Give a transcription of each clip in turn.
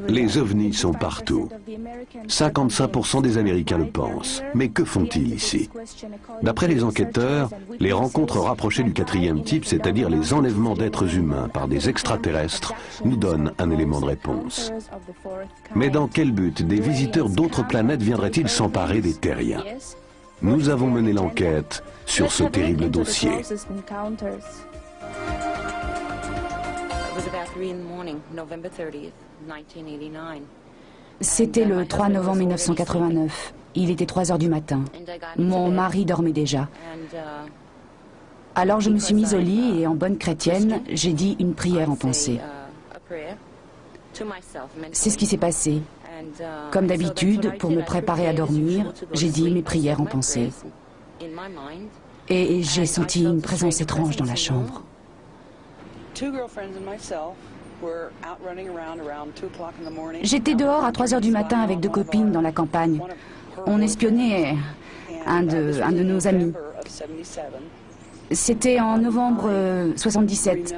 Les ovnis sont partout. 55% des Américains le pensent. Mais que font-ils ici? D'après les enquêteurs, les rencontres rapprochées du quatrième type, c'est-à-dire les enlèvements d'êtres humains par des extraterrestres, nous donnent un élément de réponse. Mais dans quel but des visiteurs d'autres planètes viendraient-ils s'emparer des terriens? Nous avons mené l'enquête sur ce terrible dossier. C'était le 3 novembre 1989. Il était 3 heures du matin. Mon mari dormait déjà. Alors je me suis mise au lit et en bonne chrétienne, j'ai dit une prière en pensée. C'est ce qui s'est passé. Comme d'habitude, pour me préparer à dormir, j'ai dit mes prières en pensée. Et j'ai senti une présence étrange dans la chambre. J'étais dehors à 3 heures du matin avec 2 copines dans la campagne. On espionnait un de nos amis. C'était en novembre 77.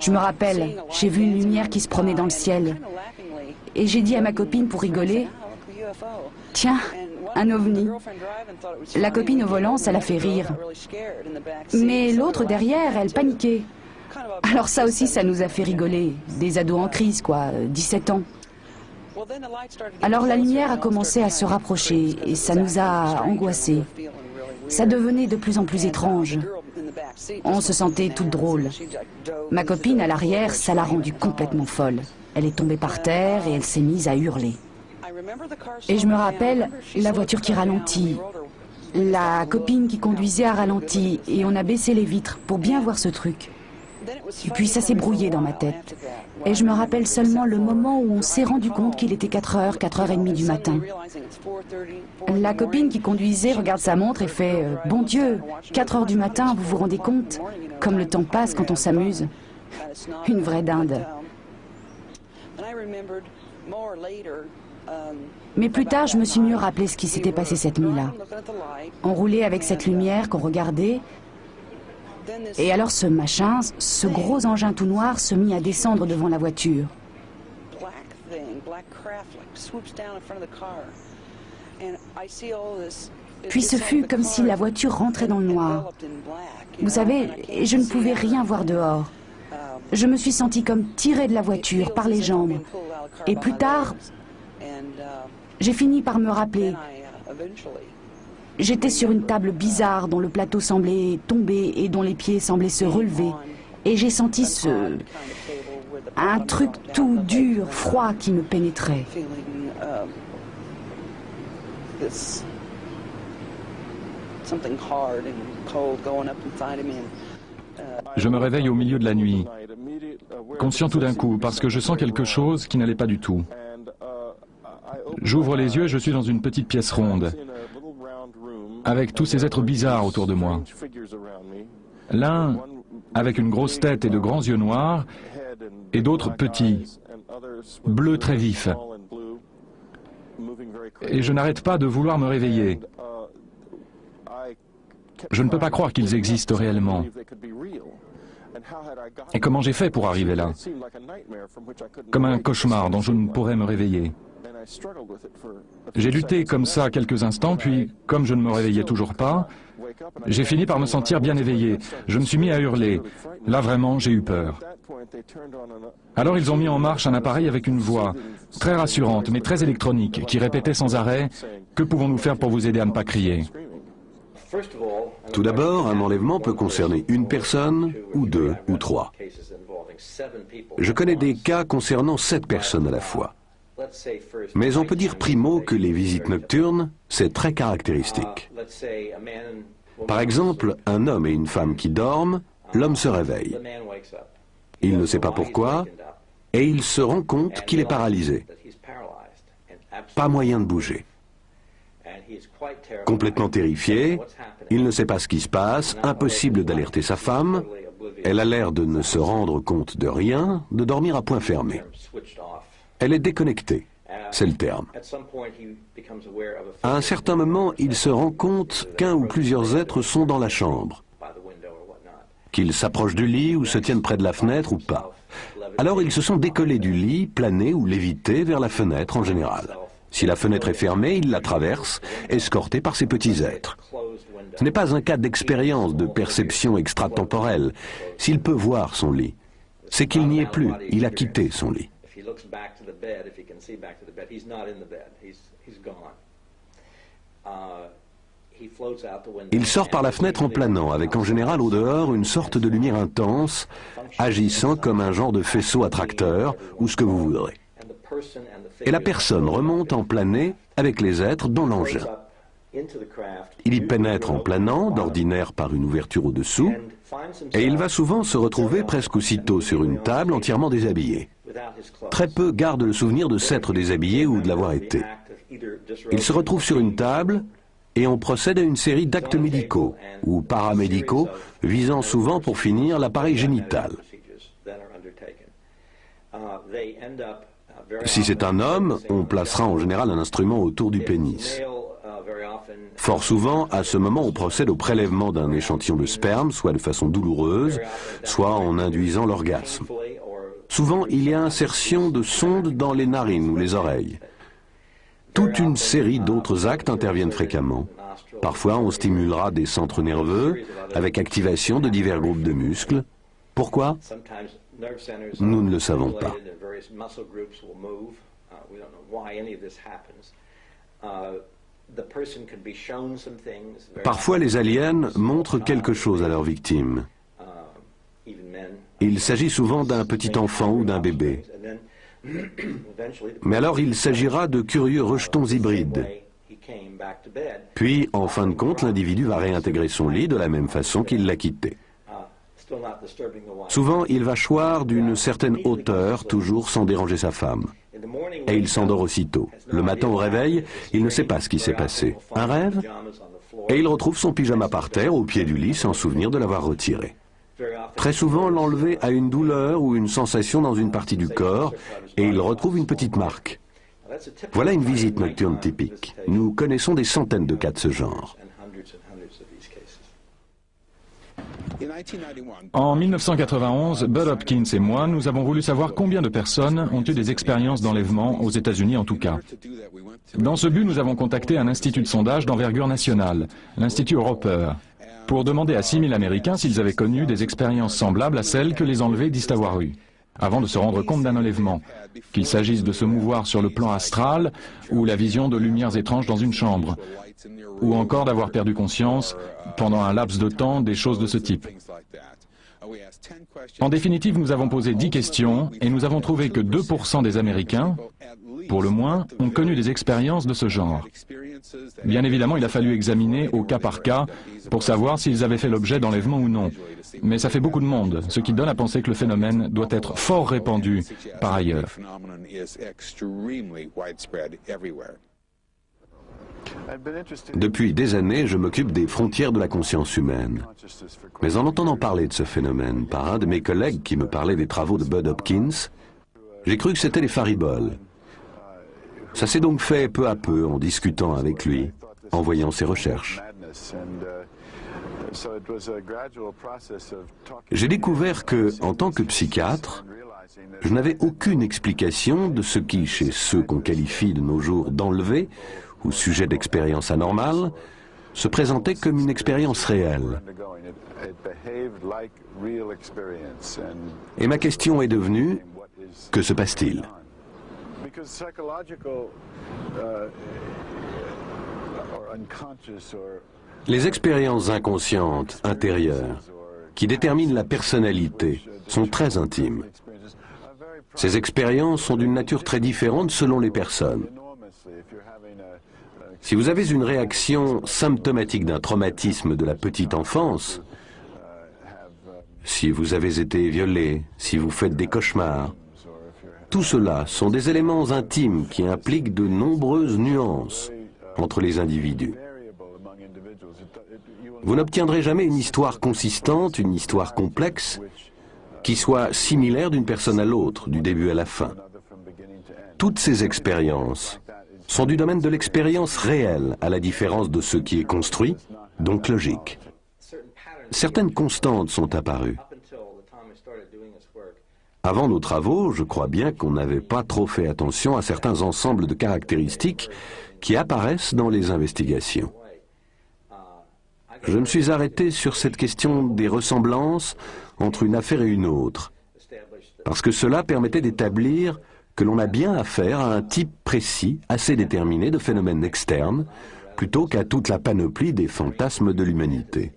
Je me rappelle, j'ai vu une lumière qui se promenait dans le ciel. Et j'ai dit à ma copine pour rigoler, « Tiens, un ovni ». La copine au volant, ça l'a fait rire. Mais l'autre derrière, elle paniquait. Alors ça aussi, ça nous a fait rigoler. Des ados en crise, quoi, 17 ans. Alors la lumière a commencé à se rapprocher et ça nous a angoissés. Ça devenait de plus en plus étrange. On se sentait toute drôle. Ma copine à l'arrière, ça l'a rendue complètement folle. Elle est tombée par terre et elle s'est mise à hurler. Et je me rappelle la voiture qui ralentit. La copine qui conduisait a ralenti et on a baissé les vitres pour bien voir ce truc. Et puis ça s'est brouillé dans ma tête. Et je me rappelle seulement le moment où on s'est rendu compte qu'il était 4 heures, 4h30 du matin. La copine qui conduisait regarde sa montre et fait « Bon Dieu, 4 heures du matin, vous vous rendez compte? Comme le temps passe quand on s'amuse. » Une vraie dinde. Mais plus tard, je me suis mieux rappelé ce qui s'était passé cette nuit-là. On roulait avec cette lumière qu'on regardait. Et alors ce machin, ce gros engin tout noir se mit à descendre devant la voiture. Puis ce fut comme si la voiture rentrait dans le noir. Vous savez, je ne pouvais rien voir dehors. Je me suis sentie comme tirée de la voiture par les jambes. Et plus tard, j'ai fini par me rappeler. J'étais sur une table bizarre dont le plateau semblait tomber et dont les pieds semblaient se relever. Et j'ai senti un truc tout dur, froid qui me pénétrait. Je me réveille au milieu de la nuit, conscient tout d'un coup, parce que je sens quelque chose qui n'allait pas du tout. J'ouvre les yeux et je suis dans une petite pièce ronde, avec tous ces êtres bizarres autour de moi. L'un avec une grosse tête et de grands yeux noirs, et d'autres petits, bleus très vifs. Et je n'arrête pas de vouloir me réveiller. Je ne peux pas croire qu'ils existent réellement. Et comment j'ai fait pour arriver là? Comme un cauchemar dont je ne pourrais me réveiller. J'ai lutté comme ça quelques instants, puis, comme je ne me réveillais toujours pas, j'ai fini par me sentir bien éveillé. Je me suis mis à hurler. Là, vraiment, j'ai eu peur. Alors ils ont mis en marche un appareil avec une voix, très rassurante, mais très électronique, qui répétait sans arrêt « Que pouvons-nous faire pour vous aider à ne pas crier ?» Tout d'abord, un enlèvement peut concerner une personne, ou 2, ou 3. Je connais des cas concernant 7 personnes à la fois. Mais on peut dire primo que les visites nocturnes, c'est très caractéristique. Par exemple, un homme et une femme qui dorment, l'homme se réveille. Il ne sait pas pourquoi, et il se rend compte qu'il est paralysé. Pas moyen de bouger. Complètement terrifié, il ne sait pas ce qui se passe, impossible d'alerter sa femme, elle a l'air de ne se rendre compte de rien, de dormir à point fermé. Elle est déconnectée, c'est le terme. À un certain moment, il se rend compte qu'un ou plusieurs êtres sont dans la chambre. qu'ils s'approchent du lit ou se tiennent près de la fenêtre ou pas. Alors ils se sont décollés du lit, planés ou lévités vers la fenêtre en général. Si la fenêtre est fermée, ils la traversent, escortés par ces petits êtres. Ce n'est pas un cas d'expérience, de perception extratemporelle. S'il peut voir son lit, c'est qu'il n'y est plus, il a quitté son lit. Il sort par la fenêtre en planant, avec en général au dehors une sorte de lumière intense, agissant comme un genre de faisceau attracteur, ou ce que vous voudrez. Et la personne remonte en planée avec les êtres dans l'engin. Il y pénètre en planant, d'ordinaire par une ouverture au-dessous, et il va souvent se retrouver presque aussitôt sur une table entièrement déshabillé. Très peu gardent le souvenir de s'être déshabillé ou de l'avoir été. Il se retrouve sur une table, et on procède à une série d'actes médicaux ou paramédicaux visant souvent pour finir l'appareil génital. Si c'est un homme, on placera en général un instrument autour du pénis. Fort souvent, à ce moment, on procède au prélèvement d'un échantillon de sperme, soit de façon douloureuse, soit en induisant l'orgasme. Souvent, il y a insertion de sondes dans les narines ou les oreilles. Toute une série d'autres actes interviennent fréquemment. Parfois, on stimulera des centres nerveux avec activation de divers groupes de muscles. Pourquoi? Nous ne le savons pas. Parfois, les aliens montrent quelque chose à leurs victimes. Il s'agit souvent d'un petit enfant ou d'un bébé. Mais alors il s'agira de curieux rejetons hybrides. Puis, en fin de compte, l'individu va réintégrer son lit de la même façon qu'il l'a quitté. Souvent, il va choir d'une certaine hauteur, toujours sans déranger sa femme. Et il s'endort aussitôt. Le matin au réveil, il ne sait pas ce qui s'est passé. Un rêve? Et il retrouve son pyjama par terre, au pied du lit, sans souvenir de l'avoir retiré. Très souvent, l'enlevé a une douleur ou une sensation dans une partie du corps et il retrouve une petite marque. Voilà une visite nocturne typique. Nous connaissons des centaines de cas de ce genre. En 1991, Bud Hopkins et moi, nous avons voulu savoir combien de personnes ont eu des expériences d'enlèvement, aux États-Unis en tout cas. Dans ce but, nous avons contacté un institut de sondage d'envergure nationale, l'Institut Roper, pour demander à 6000 Américains s'ils avaient connu des expériences semblables à celles que les enlevés disent avoir eues, avant de se rendre compte d'un enlèvement, qu'il s'agisse de se mouvoir sur le plan astral ou la vision de lumières étranges dans une chambre, ou encore d'avoir perdu conscience pendant un laps de temps, des choses de ce type. En définitive, nous avons posé 10 questions et nous avons trouvé que 2% des Américains, pour le moins, ont connu des expériences de ce genre. Bien évidemment, il a fallu examiner au cas par cas pour savoir s'ils avaient fait l'objet d'enlèvement ou non. Mais ça fait beaucoup de monde, ce qui donne à penser que le phénomène doit être fort répandu par ailleurs. Depuis des années, je m'occupe des frontières de la conscience humaine. Mais en entendant parler de ce phénomène par un de mes collègues qui me parlait des travaux de Bud Hopkins, j'ai cru que c'était les fariboles. Ça s'est donc fait peu à peu en discutant avec lui, en voyant ses recherches. J'ai découvert que, en tant que psychiatre, je n'avais aucune explication de ce qui, chez ceux qu'on qualifie de nos jours d'enlevés ou sujets d'expérience anormale, se présentait comme une expérience réelle. Et ma question est devenue, que se passe-t-il ? Les expériences inconscientes, intérieures, qui déterminent la personnalité, sont très intimes. Ces expériences sont d'une nature très différente selon les personnes. Si vous avez une réaction symptomatique d'un traumatisme de la petite enfance, si vous avez été violé, si vous faites des cauchemars, tout cela sont des éléments intimes qui impliquent de nombreuses nuances entre les individus. Vous n'obtiendrez jamais une histoire consistante, une histoire complexe, qui soit similaire d'une personne à l'autre, du début à la fin. Toutes ces expériences sont du domaine de l'expérience réelle, à la différence de ce qui est construit, donc logique. certaines constantes sont apparues. Avant nos travaux, je crois bien qu'on n'avait pas trop fait attention à certains ensembles de caractéristiques qui apparaissent dans les investigations. Je me suis arrêté sur cette question des ressemblances entre une affaire et une autre, parce que cela permettait d'établir que l'on a bien affaire à un type précis, assez déterminé de phénomènes externes, plutôt qu'à toute la panoplie des fantasmes de l'humanité.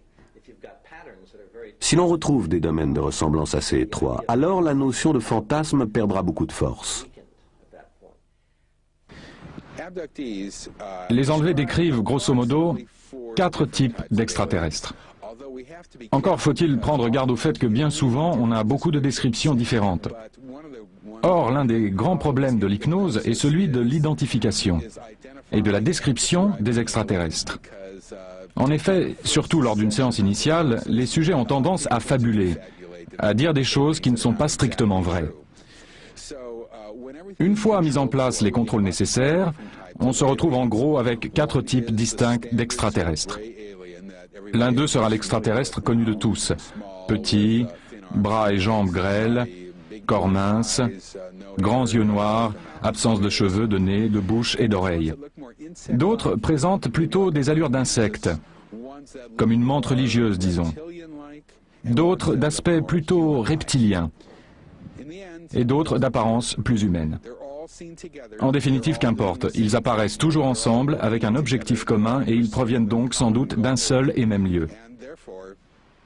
Si l'on retrouve des domaines de ressemblance assez étroits, alors la notion de fantasme perdra beaucoup de force. Les enlevés décrivent, grosso modo, 4 types d'extraterrestres. Encore faut-il prendre garde au fait que bien souvent, on a beaucoup de descriptions différentes. Or, l'un des grands problèmes de l'hypnose est celui de l'identification et de la description des extraterrestres. En effet, surtout lors d'une séance initiale, les sujets ont tendance à fabuler, à dire des choses qui ne sont pas strictement vraies. Une fois mis en place les contrôles nécessaires, on se retrouve en gros avec 4 types distincts d'extraterrestres. L'un d'eux sera l'extraterrestre connu de tous. Petit, bras et jambes grêles, corps mince, grands yeux noirs, absence de cheveux, de nez, de bouche et d'oreilles. D'autres présentent plutôt des allures d'insectes, comme une menthe religieuse, disons. D'autres d'aspect plutôt reptilien, et d'autres d'apparence plus humaine. En définitive, qu'importe, ils apparaissent toujours ensemble avec un objectif commun et ils proviennent donc sans doute d'un seul et même lieu.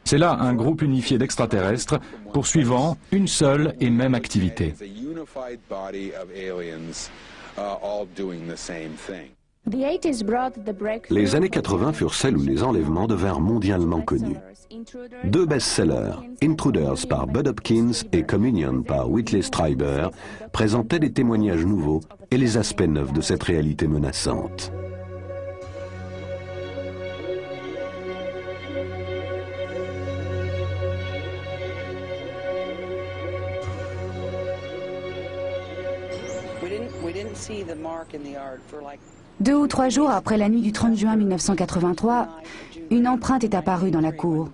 C'est là un groupe unifié d'extraterrestres poursuivant une seule et même activité. Les années 80 furent celles où les enlèvements devinrent mondialement connus. 2 best-sellers, Intruders par Bud Hopkins et Communion par Whitley Strieber, présentaient des témoignages nouveaux et les aspects neufs de cette réalité menaçante. Deux ou 3 jours après la nuit du 30 juin 1983, une empreinte est apparue dans la cour.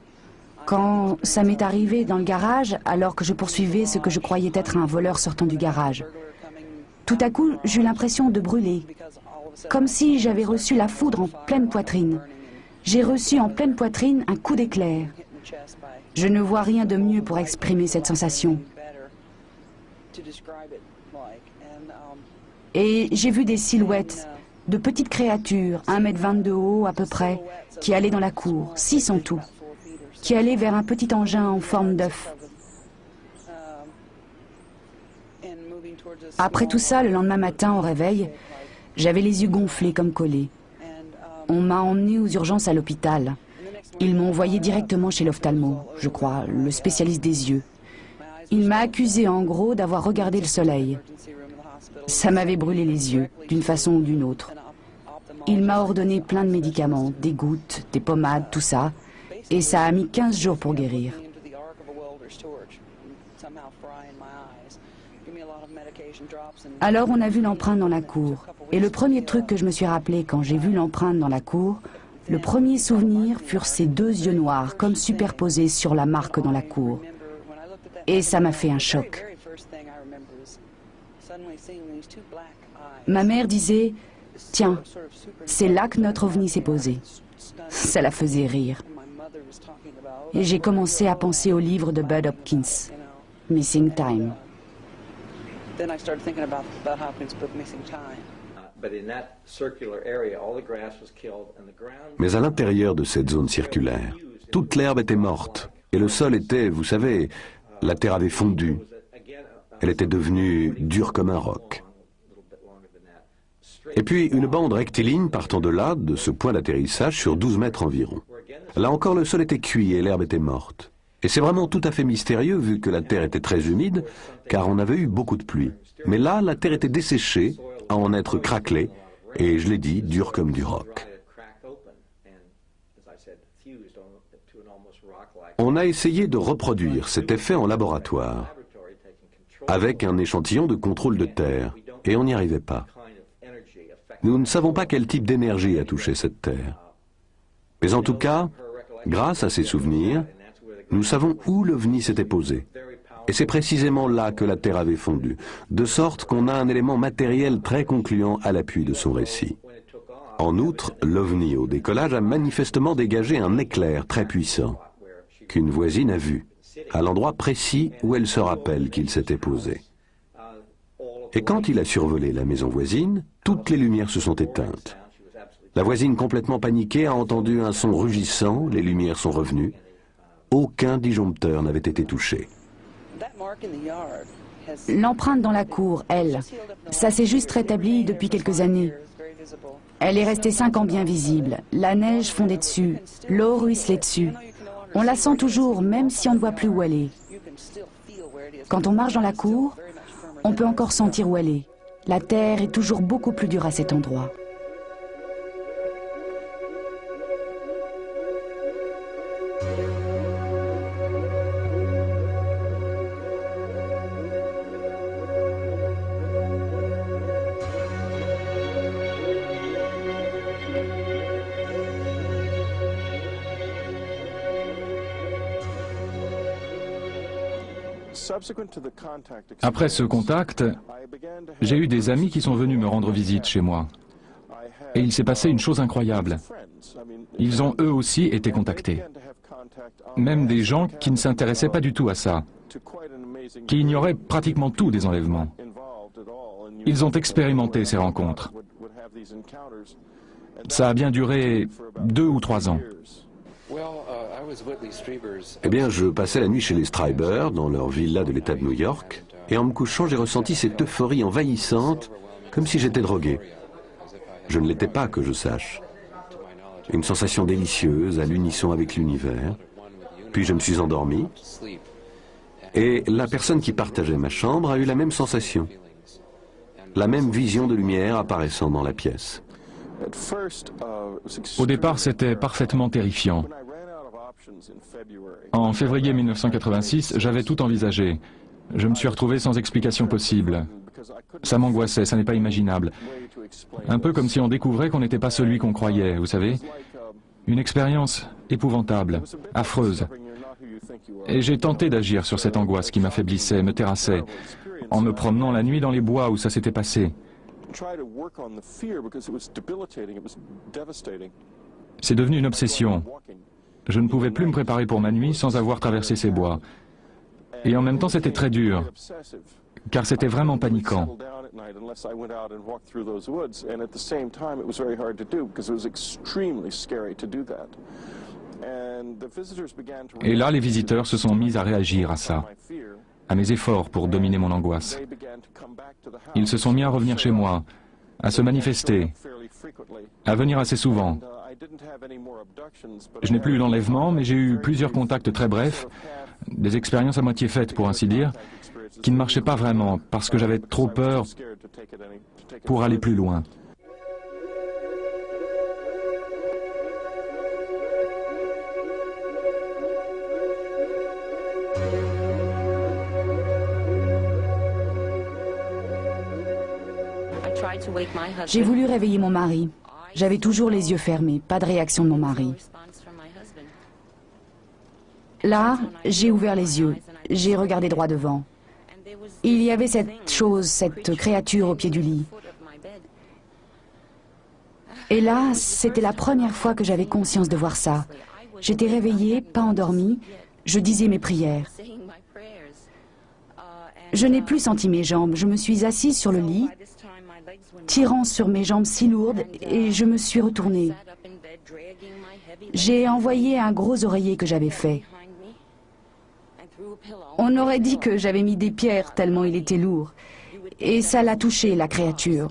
Quand ça m'est arrivé dans le garage, alors que je poursuivais ce que je croyais être un voleur sortant du garage. Tout à coup, j'eus l'impression de brûler, comme si j'avais reçu la foudre en pleine poitrine. J'ai reçu en pleine poitrine un coup d'éclair. Je ne vois rien de mieux pour exprimer cette sensation. Et j'ai vu des silhouettes de petites créatures, 1,20 m de haut à peu près, qui allaient dans la cour, 6 en tout, qui allaient vers un petit engin en forme d'œuf. Après tout ça, le lendemain matin, au réveil, j'avais les yeux gonflés comme collés. On m'a emmené aux urgences à l'hôpital. Ils m'ont envoyé directement chez l'ophtalmo, je crois, le spécialiste des yeux. Il m'a accusé en gros d'avoir regardé le soleil. Ça m'avait brûlé les yeux, d'une façon ou d'une autre. Il m'a ordonné plein de médicaments, des gouttes, des pommades, tout ça, et ça a mis 15 jours pour guérir. Alors on a vu l'empreinte dans la cour, et le premier truc que je me suis rappelé quand j'ai vu l'empreinte dans la cour, le premier souvenir furent ces 2 yeux noirs, comme superposés sur la marque dans la cour. Et ça m'a fait un choc. Ma mère disait, « Tiens, c'est là que notre ovni s'est posé. » Ça la faisait rire. Et j'ai commencé à penser au livre de Bud Hopkins, Missing Time. Mais à l'intérieur de cette zone circulaire, toute l'herbe était morte et le sol était, vous savez, la terre avait fondu. Elle était devenue dure comme un roc. Et puis une bande rectiligne partant de là, de ce point d'atterrissage, sur 12 mètres environ. Là encore, le sol était cuit et l'herbe était morte. Et c'est vraiment tout à fait mystérieux vu que la terre était très humide, car on avait eu beaucoup de pluie. Mais là, la terre était desséchée, à en être craquelée, et je l'ai dit, dure comme du roc. On a essayé de reproduire cet effet en laboratoire, avec un échantillon de contrôle de terre, et on n'y arrivait pas. Nous ne savons pas quel type d'énergie a touché cette terre. Mais en tout cas, Grâce à ces souvenirs, nous savons où l'OVNI s'était posé. Et c'est précisément là que la Terre avait fondu, de sorte qu'on a un élément matériel très concluant à l'appui de son récit. En outre, l'OVNI au décollage a manifestement dégagé un éclair très puissant, qu'une voisine a vu, à l'endroit précis où elle se rappelle qu'il s'était posé. Et quand il a survolé la maison voisine, toutes les lumières se sont éteintes. La voisine, complètement paniquée, a entendu un son rugissant, les lumières sont revenues. Aucun disjoncteur n'avait été touché. L'empreinte dans la cour, elle, ça s'est juste rétabli depuis quelques années. Elle est restée 5 ans bien visible. La neige fondait dessus, l'eau ruisselait dessus. On la sent toujours, même si on ne voit plus où elle est. Quand on marche dans la cour, on peut encore sentir où elle est. La terre est toujours beaucoup plus dure à cet endroit. Après ce contact, j'ai eu des amis qui sont venus me rendre visite chez moi. Et il s'est passé une chose incroyable. Ils ont eux aussi été contactés. Même des gens qui ne s'intéressaient pas du tout à ça, qui ignoraient pratiquement tout des enlèvements. Ils ont expérimenté ces rencontres. Ça a bien duré 2 ou 3 ans. Eh bien, je passais la nuit chez les Streiber, dans leur villa de l'État de New York, et en me couchant, j'ai ressenti cette euphorie envahissante, comme si j'étais drogué. Je ne l'étais pas, que je sache. Une sensation délicieuse, à l'unisson avec l'univers. Puis je me suis endormi, et la personne qui partageait ma chambre a eu la même sensation. La même vision de lumière apparaissant dans la pièce. Au départ, c'était parfaitement terrifiant. En février 1986, j'avais tout envisagé. Je me suis retrouvé sans explication possible. Ça m'angoissait, ça n'est pas imaginable. Un peu comme si on découvrait qu'on n'était pas celui qu'on croyait, vous savez. Une expérience épouvantable, affreuse. Et j'ai tenté d'agir sur cette angoisse qui m'affaiblissait, me terrassait, en me promenant la nuit dans les bois où ça s'était passé. C'est devenu une obsession. Je ne pouvais plus me préparer pour ma nuit sans avoir traversé ces bois. Et en même temps, c'était très dur, car c'était vraiment paniquant. Et là, les visiteurs se sont mis à réagir à ça, à mes efforts pour dominer mon angoisse. Ils se sont mis à revenir chez moi, à se manifester, à venir assez souvent. Je n'ai plus eu d'enlèvement, mais j'ai eu plusieurs contacts très brefs, des expériences à moitié faites pour ainsi dire, qui ne marchaient pas vraiment parce que j'avais trop peur pour aller plus loin. J'ai voulu réveiller mon mari. J'avais toujours les yeux fermés, pas de réaction de mon mari. Là, j'ai ouvert les yeux, j'ai regardé droit devant. Il y avait cette chose, cette créature au pied du lit. Et là, c'était la première fois que j'avais conscience de voir ça. J'étais réveillée, pas endormie, je disais mes prières. Je n'ai plus senti mes jambes, je me suis assise sur le lit, tirant sur mes jambes si lourdes, et je me suis retournée. J'ai envoyé un gros oreiller que j'avais fait. On aurait dit que j'avais mis des pierres tellement il était lourd. Et ça l'a touché, la créature.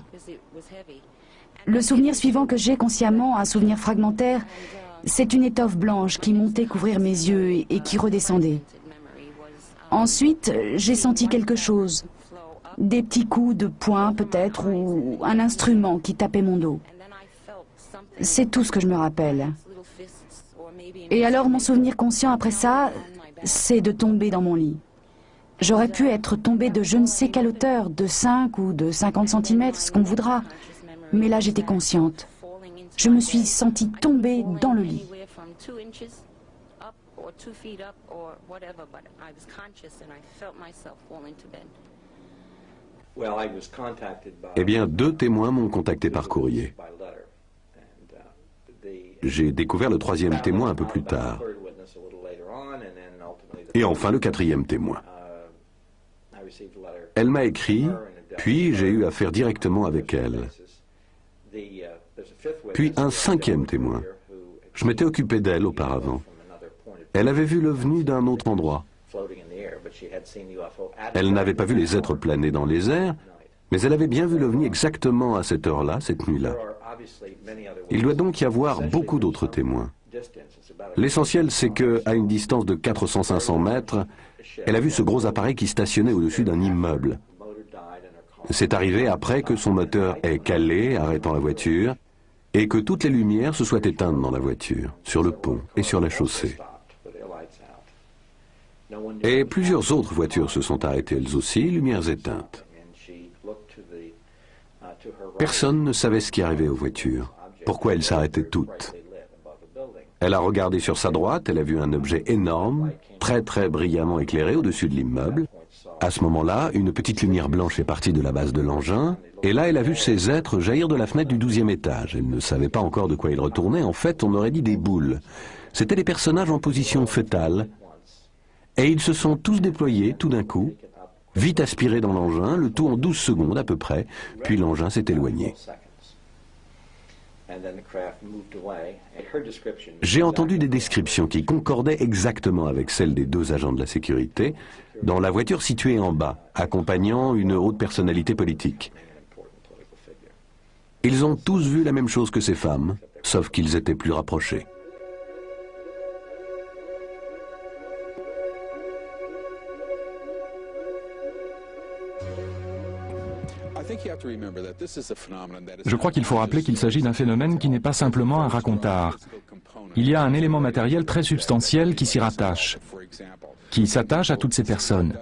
Le souvenir suivant que j'ai consciemment, un souvenir fragmentaire, c'est une étoffe blanche qui montait couvrir mes yeux et qui redescendait. Ensuite, j'ai senti quelque chose. Des petits coups de poing peut-être, ou un instrument qui tapait mon dos. C'est tout ce que je me rappelle. Et alors mon souvenir conscient après ça, c'est de tomber dans mon lit. J'aurais pu être tombée de je ne sais quelle hauteur, de 5 ou de 50 cm, ce qu'on voudra. Mais là j'étais consciente. Je me suis sentie tomber dans le lit. Eh bien, 2 témoins m'ont contacté par courrier. J'ai découvert le 3e témoin un peu plus tard. Et enfin le 4e témoin. Elle m'a écrit, puis j'ai eu affaire directement avec elle. Puis un 5e témoin. Je m'étais occupé d'elle auparavant. Elle avait vu l'OVNI d'un autre endroit. Elle n'avait pas vu les êtres planer dans les airs, mais elle avait bien vu l'OVNI exactement à cette heure-là, cette nuit-là. Il doit donc y avoir beaucoup d'autres témoins. L'essentiel, c'est qu'à une distance de 400-500 mètres, elle a vu ce gros appareil qui stationnait au-dessus d'un immeuble. C'est arrivé après que son moteur ait calé, arrêtant la voiture, et que toutes les lumières se soient éteintes dans la voiture, sur le pont et sur la chaussée. Et plusieurs autres voitures se sont arrêtées elles aussi, lumières éteintes. Personne ne savait ce qui arrivait aux voitures, pourquoi elles s'arrêtaient toutes. Elle a regardé sur sa droite, elle a vu un objet énorme, très très brillamment éclairé au-dessus de l'immeuble. À ce moment-là, une petite lumière blanche est partie de la base de l'engin, et là elle a vu ces êtres jaillir de la fenêtre du 12e étage. Elle ne savait pas encore de quoi ils retournaient, en fait on aurait dit des boules. C'étaient des personnages en position fœtale, et ils se sont tous déployés tout d'un coup, vite aspirés dans l'engin, le tout en 12 secondes à peu près, puis l'engin s'est éloigné. J'ai entendu des descriptions qui concordaient exactement avec celles des 2 agents de la sécurité dans la voiture située en bas, accompagnant une haute personnalité politique. Ils ont tous vu la même chose que ces femmes, sauf qu'ils étaient plus rapprochés. Je crois qu'il faut rappeler qu'il s'agit d'un phénomène qui n'est pas simplement un racontard. Il y a un élément matériel très substantiel qui s'y rattache, qui s'attache à toutes ces personnes.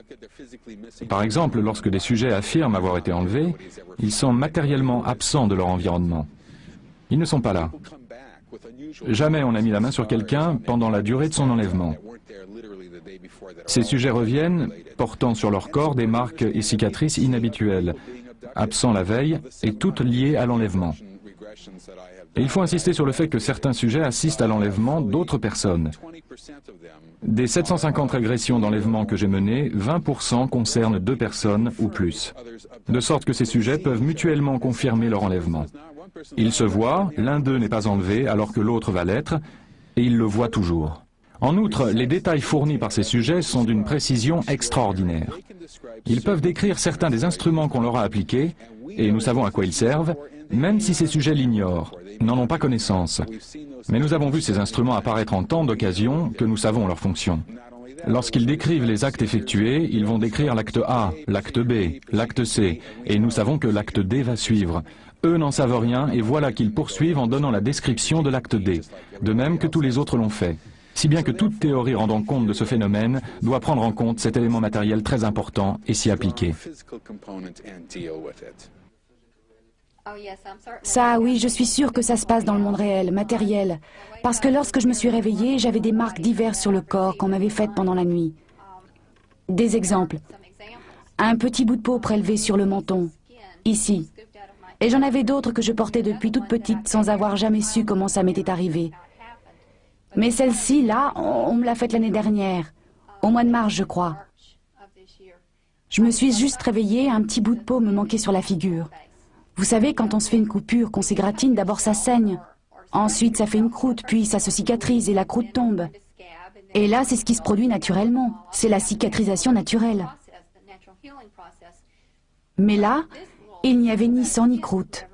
Par exemple, lorsque des sujets affirment avoir été enlevés, ils sont matériellement absents de leur environnement. Ils ne sont pas là. Jamais on n'a mis la main sur quelqu'un pendant la durée de son enlèvement. Ces sujets reviennent, portant sur leur corps des marques et cicatrices inhabituelles, absents la veille et toutes liées à l'enlèvement. Et il faut insister sur le fait que certains sujets assistent à l'enlèvement d'autres personnes. Des 750 régressions d'enlèvement que j'ai menées, 20% concernent 2 personnes ou plus. De sorte que ces sujets peuvent mutuellement confirmer leur enlèvement. Ils se voient, l'un d'eux n'est pas enlevé alors que l'autre va l'être, et ils le voient toujours. En outre, les détails fournis par ces sujets sont d'une précision extraordinaire. Ils peuvent décrire certains des instruments qu'on leur a appliqués, et nous savons à quoi ils servent, même si ces sujets l'ignorent, n'en ont pas connaissance. Mais nous avons vu ces instruments apparaître en tant d'occasions que nous savons leur fonction. Lorsqu'ils décrivent les actes effectués, ils vont décrire l'acte A, l'acte B, l'acte C, et nous savons que l'acte D va suivre. Eux n'en savent rien et voilà qu'ils poursuivent en donnant la description de l'acte D, de même que tous les autres l'ont fait. Si bien que toute théorie rendant compte de ce phénomène doit prendre en compte cet élément matériel très important et s'y appliquer. Ça, oui, je suis sûre que ça se passe dans le monde réel, matériel. Parce que lorsque je me suis réveillée, j'avais des marques diverses sur le corps qu'on m'avait faites pendant la nuit. Des exemples. Un petit bout de peau prélevé sur le menton, ici. Et j'en avais d'autres que je portais depuis toute petite sans avoir jamais su comment ça m'était arrivé. Mais celle-ci, là, on me l'a faite l'année dernière, au mois de mars, je crois. Je me suis juste réveillée, un petit bout de peau me manquait sur la figure. Vous savez, quand on se fait une coupure, qu'on s'égratine, d'abord ça saigne. Ensuite, ça fait une croûte, puis ça se cicatrise et la croûte tombe. Et là, c'est ce qui se produit naturellement. C'est la cicatrisation naturelle. Mais là, il n'y avait ni sang ni croûte.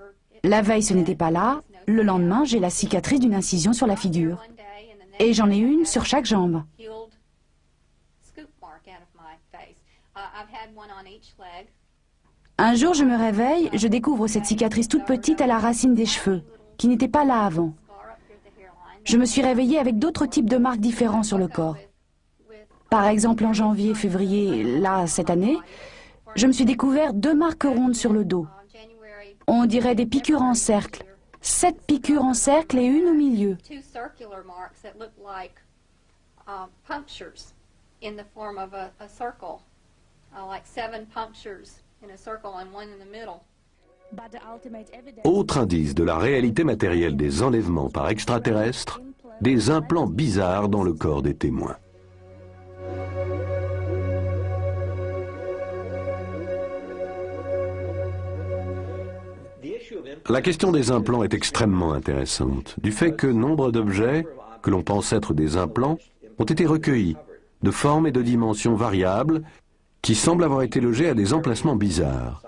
La veille, ce n'était pas là. Le lendemain, j'ai la cicatrice d'une incision sur la figure. Et j'en ai une sur chaque jambe. Un jour, je me réveille, je découvre cette cicatrice toute petite à la racine des cheveux, qui n'était pas là avant. Je me suis réveillée avec d'autres types de marques différents sur le corps. Par exemple, en janvier, février, là, cette année, je me suis découvert 2 marques rondes sur le dos. On dirait des piqûres en cercle. 7 piqûres en cercle et une au milieu. punctures in the form of a circle, like 7 punctures in a circle and one in the middle. Autre indice de la réalité matérielle des enlèvements par extraterrestres, des implants bizarres dans le corps des témoins. La question des implants est extrêmement intéressante, du fait que nombre d'objets, que l'on pense être des implants, ont été recueillis, de formes et de dimensions variables, qui semblent avoir été logés à des emplacements bizarres.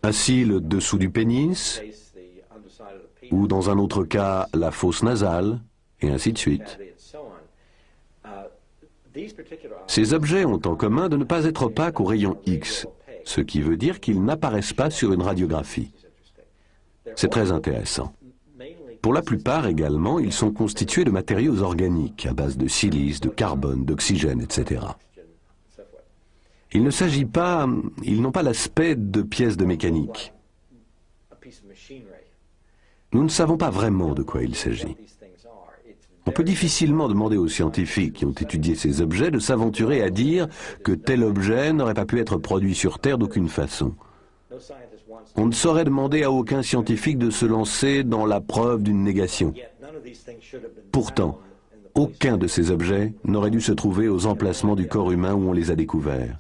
Ainsi, le dessous du pénis, ou dans un autre cas, la fosse nasale, et ainsi de suite. Ces objets ont en commun de ne pas être opaques aux rayons X, ce qui veut dire qu'ils n'apparaissent pas sur une radiographie. C'est très intéressant. Pour la plupart également, ils sont constitués de matériaux organiques, à base de silice, de carbone, d'oxygène, etc. Il ne s'agit pas, ils n'ont pas l'aspect de pièces de mécanique. Nous ne savons pas vraiment de quoi il s'agit. On peut difficilement demander aux scientifiques qui ont étudié ces objets de s'aventurer à dire que tel objet n'aurait pas pu être produit sur Terre d'aucune façon. On ne saurait demander à aucun scientifique de se lancer dans la preuve d'une négation. Pourtant, aucun de ces objets n'aurait dû se trouver aux emplacements du corps humain où on les a découverts.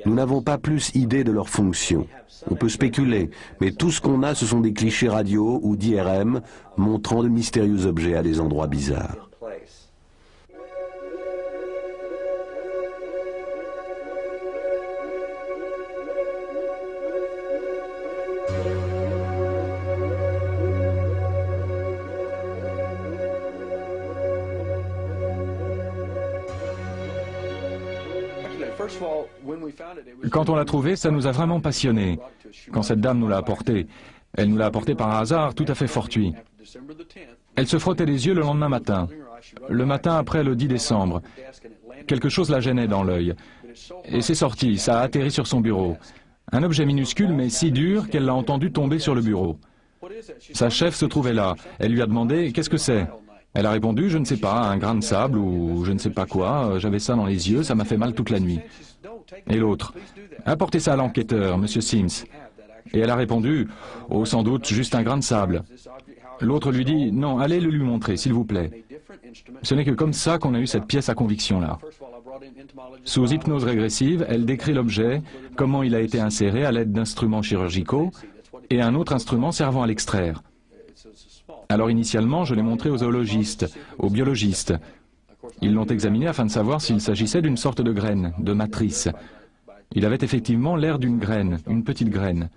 Nous n'avons pas plus idée de leur fonction. On peut spéculer, mais tout ce qu'on a, ce sont des clichés radio ou d'IRM montrant de mystérieux objets à des endroits bizarres. Quand on l'a trouvé, ça nous a vraiment passionnés. Quand cette dame nous l'a apporté, elle nous l'a apporté par un hasard tout à fait fortuit. Elle se frottait les yeux le lendemain matin, le matin après le 10 décembre. Quelque chose la gênait dans l'œil. Et c'est sorti, ça a atterri sur son bureau. Un objet minuscule mais si dur qu'elle l'a entendu tomber sur le bureau. Sa chef se trouvait là. Elle lui a demandé « Qu'est-ce que c'est ?» Elle a répondu « Je ne sais pas, un grain de sable ou je ne sais pas quoi. J'avais ça dans les yeux, ça m'a fait mal toute la nuit. » Et l'autre « Apportez ça à l'enquêteur, monsieur Sims. » Et elle a répondu « Oh, sans doute, juste un grain de sable. » L'autre lui dit « Non, allez le lui montrer, s'il vous plaît. » Ce n'est que comme ça qu'on a eu cette pièce à conviction-là. Sous hypnose régressive, elle décrit l'objet, comment il a été inséré à l'aide d'instruments chirurgicaux et un autre instrument servant à l'extraire. Alors initialement, je l'ai montré aux zoologistes, aux biologistes. Ils l'ont examiné afin de savoir s'il s'agissait d'une sorte de graine, de matrice. Il avait effectivement l'air d'une graine, une petite graine.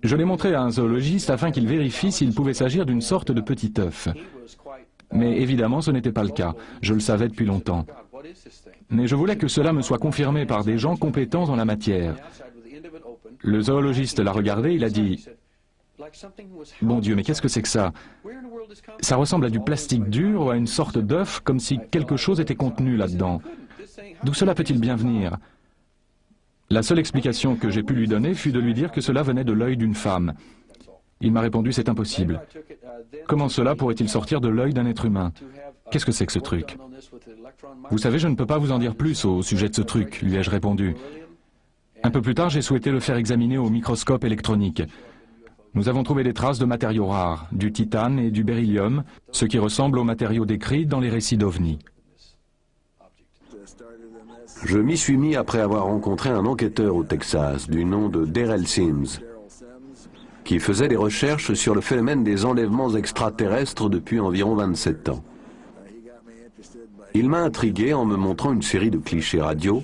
Je l'ai montré à un zoologiste afin qu'il vérifie s'il pouvait s'agir d'une sorte de petit œuf. Mais évidemment, ce n'était pas le cas. Je le savais depuis longtemps. Mais je voulais que cela me soit confirmé par des gens compétents en la matière. Le zoologiste l'a regardé, il a dit « Bon Dieu, mais qu'est-ce que c'est que ça? Ça ressemble à du plastique dur ou à une sorte d'œuf, comme si quelque chose était contenu là-dedans. D'où cela peut-il bien venir ?» La seule explication que j'ai pu lui donner fut de lui dire que cela venait de l'œil d'une femme. Il m'a répondu « C'est impossible. Comment cela pourrait-il sortir de l'œil d'un être humain? Qu'est-ce que c'est que ce truc? » Vous savez, je ne peux pas vous en dire plus au sujet de ce truc, lui ai-je répondu. Un peu plus tard, j'ai souhaité le faire examiner au microscope électronique. Nous avons trouvé des traces de matériaux rares, du titane et du beryllium, ce qui ressemble aux matériaux décrits dans les récits d'OVNI. Je m'y suis mis après avoir rencontré un enquêteur au Texas du nom de Darrell Sims, qui faisait des recherches sur le phénomène des enlèvements extraterrestres depuis environ 27 ans. Il m'a intrigué en me montrant une série de clichés radio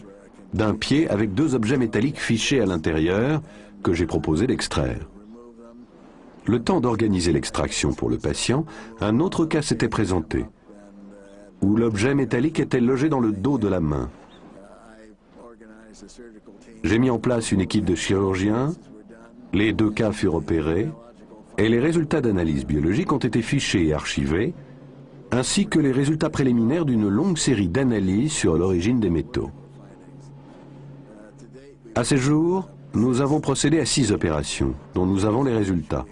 d'un pied avec 2 objets métalliques fichés à l'intérieur que j'ai proposé d'extraire. Le temps d'organiser l'extraction pour le patient, un autre cas s'était présenté, où l'objet métallique était logé dans le dos de la main. J'ai mis en place une équipe de chirurgiens, les 2 cas furent opérés, et les résultats d'analyse biologique ont été fichés et archivés, ainsi que les résultats préliminaires d'une longue série d'analyses sur l'origine des métaux. À ce jour, nous avons procédé à 6 opérations, dont nous avons les résultats.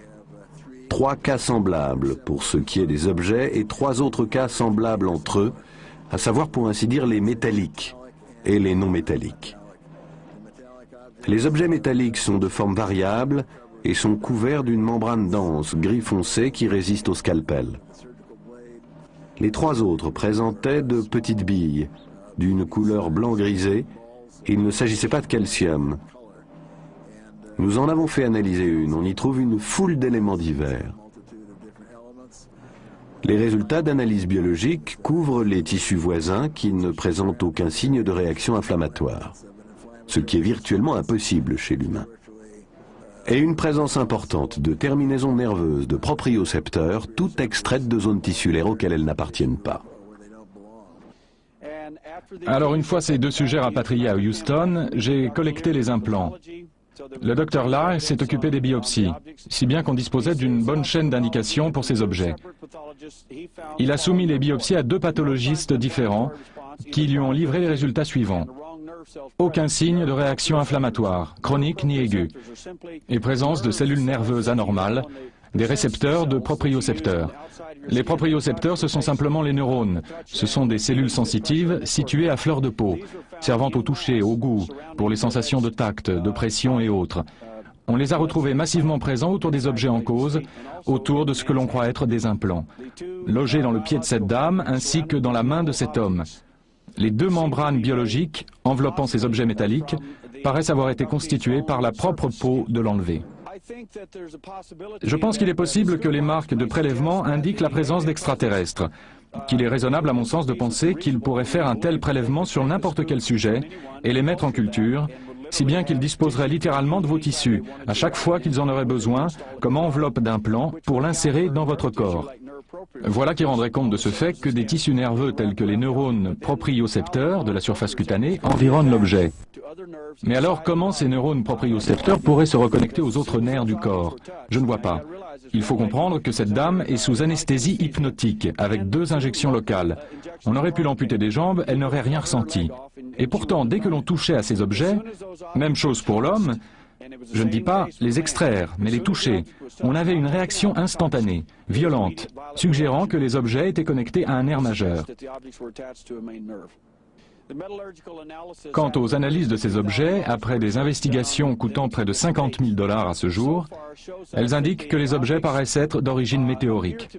3 cas semblables pour ce qui est des objets et 3 autres cas semblables entre eux, à savoir pour ainsi dire les métalliques et les non métalliques. Les objets métalliques sont de forme variable et sont couverts d'une membrane dense, gris foncé, qui résiste au scalpel. Les 3 autres présentaient de petites billes, d'une couleur blanc grisé, et il ne s'agissait pas de calcium. Nous en avons fait analyser une, on y trouve une foule d'éléments divers. Les résultats d'analyse biologique couvrent les tissus voisins qui ne présentent aucun signe de réaction inflammatoire, ce qui est virtuellement impossible chez l'humain. Et une présence importante de terminaisons nerveuses de propriocepteurs, toutes extraites de zones tissulaires auxquelles elles n'appartiennent pas. Alors une fois ces 2 sujets rapatriés à Houston, j'ai collecté les implants. Le docteur Lyle s'est occupé des biopsies, si bien qu'on disposait d'une bonne chaîne d'indications pour ces objets. Il a soumis les biopsies à 2 pathologistes différents qui lui ont livré les résultats suivants. Aucun signe de réaction inflammatoire, chronique ni aiguë, et présence de cellules nerveuses anormales, des récepteurs de propriocepteurs. Les propriocepteurs, ce sont simplement les neurones. Ce sont des cellules sensitives situées à fleur de peau, servant au toucher, au goût, pour les sensations de tact, de pression et autres. On les a retrouvés massivement présents autour des objets en cause, autour de ce que l'on croit être des implants, logés dans le pied de cette dame ainsi que dans la main de cet homme. Les 2 membranes biologiques enveloppant ces objets métalliques paraissent avoir été constituées par la propre peau de l'enlevé. Je pense qu'il est possible que les marques de prélèvement indiquent la présence d'extraterrestres, qu'il est raisonnable à mon sens de penser qu'ils pourraient faire un tel prélèvement sur n'importe quel sujet et les mettre en culture, si bien qu'ils disposeraient littéralement de vos tissus, à chaque fois qu'ils en auraient besoin, comme enveloppe d'implant, pour l'insérer dans votre corps. Voilà qui rendrait compte de ce fait que des tissus nerveux tels que les neurones propriocepteurs de la surface cutanée environnent l'objet. Mais alors, comment ces neurones propriocepteurs pourraient se reconnecter aux autres nerfs du corps? Je ne vois pas. Il faut comprendre que cette dame est sous anesthésie hypnotique, avec 2 injections locales. On aurait pu l'amputer des jambes, elle n'aurait rien ressenti. Et pourtant, dès que l'on touchait à ces objets, même chose pour l'homme, je ne dis pas les extraire, mais les toucher, on avait une réaction instantanée, violente, suggérant que les objets étaient connectés à un nerf majeur. Quant aux analyses de ces objets, après des investigations coûtant près de 50 000 $ à ce jour, elles indiquent que les objets paraissent être d'origine météorique.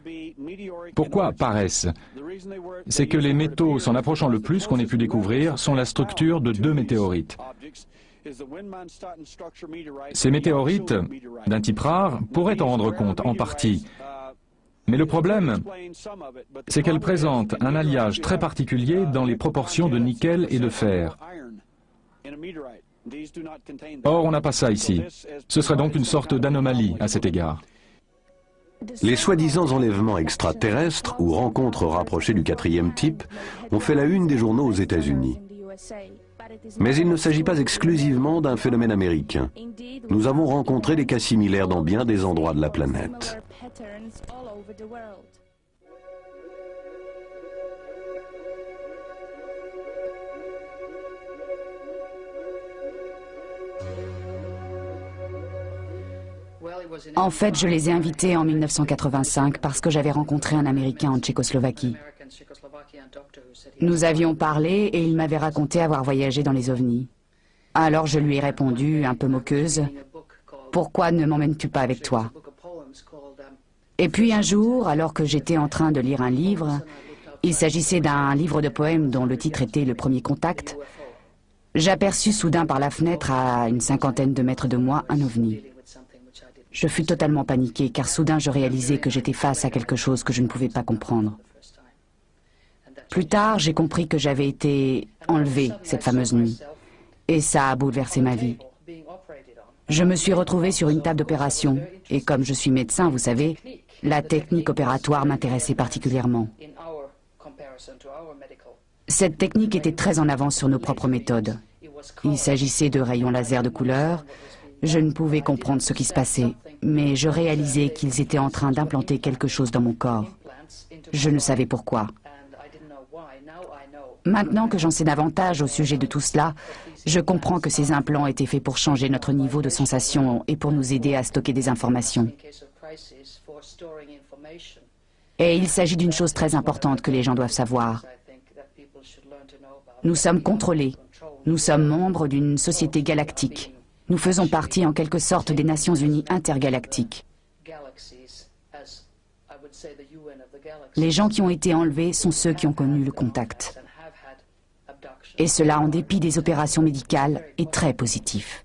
Pourquoi paraissent? C'est que les métaux s'en approchant le plus qu'on ait pu découvrir sont la structure de 2 météorites. Ces météorites, d'un type rare, pourraient en rendre compte en partie. Mais le problème, c'est qu'elles présentent un alliage très particulier dans les proportions de nickel et de fer. Or, on n'a pas ça ici. Ce serait donc une sorte d'anomalie à cet égard. Les soi-disant enlèvements extraterrestres ou rencontres rapprochées du 4e type ont fait la une des journaux aux États-Unis. Mais il ne s'agit pas exclusivement d'un phénomène américain. Nous avons rencontré des cas similaires dans bien des endroits de la planète. En fait, je les ai invités en 1985 parce que j'avais rencontré un Américain en Tchécoslovaquie. Nous avions parlé et il m'avait raconté avoir voyagé dans les ovnis. Alors je lui ai répondu, un peu moqueuse, « Pourquoi ne m'emmènes-tu pas avec toi ?» Et puis un jour, alors que j'étais en train de lire un livre, il s'agissait d'un livre de poèmes dont le titre était « Le premier contact », j'aperçus soudain par la fenêtre, à une 50aine de mètres de moi, un ovni. Je fus totalement paniquée, car soudain je réalisais que j'étais face à quelque chose que je ne pouvais pas comprendre. Plus tard, j'ai compris que j'avais été enlevée cette fameuse nuit, et ça a bouleversé ma vie. Je me suis retrouvée sur une table d'opération, et comme je suis médecin, vous savez, la technique opératoire m'intéressait particulièrement. Cette technique était très en avance sur nos propres méthodes. Il s'agissait de rayons laser de couleur. Je ne pouvais comprendre ce qui se passait, mais je réalisais qu'ils étaient en train d'implanter quelque chose dans mon corps. Je ne savais pourquoi. Maintenant que j'en sais davantage au sujet de tout cela, je comprends que ces implants étaient faits pour changer notre niveau de sensation et pour nous aider à stocker des informations. Et il s'agit d'une chose très importante que les gens doivent savoir. Nous sommes contrôlés. Nous sommes membres d'une société galactique. Nous faisons partie en quelque sorte des Nations Unies intergalactiques. Les gens qui ont été enlevés sont ceux qui ont connu le contact. Et cela en dépit des opérations médicales est très positif.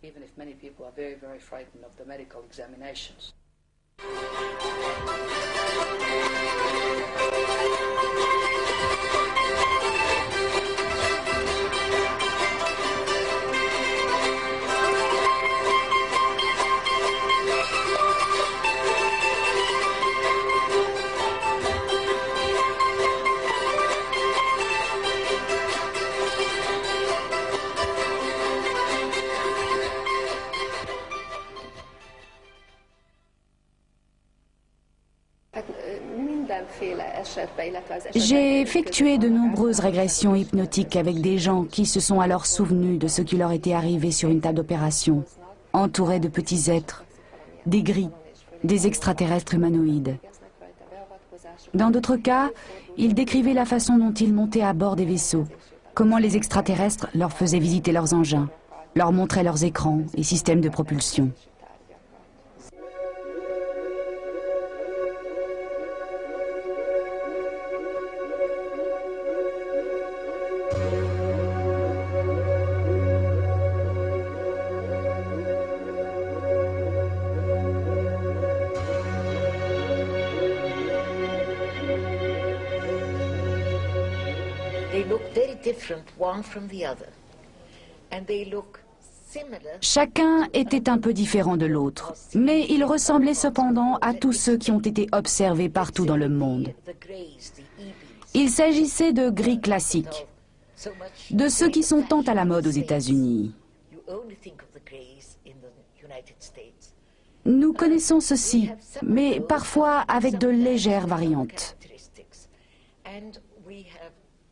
J'ai effectué de nombreuses régressions hypnotiques avec des gens qui se sont alors souvenus de ce qui leur était arrivé sur une table d'opération, entourés de petits êtres, des gris, des extraterrestres humanoïdes. Dans d'autres cas, ils décrivaient la façon dont ils montaient à bord des vaisseaux, comment les extraterrestres leur faisaient visiter leurs engins, leur montraient leurs écrans et systèmes de propulsion. Chacun était un peu différent de l'autre, mais ils ressemblaient cependant à tous ceux qui ont été observés partout dans le monde. Il s'agissait de gris classiques, de ceux qui sont tant à la mode aux États-Unis. Nous connaissons ceci, mais parfois avec de légères variantes.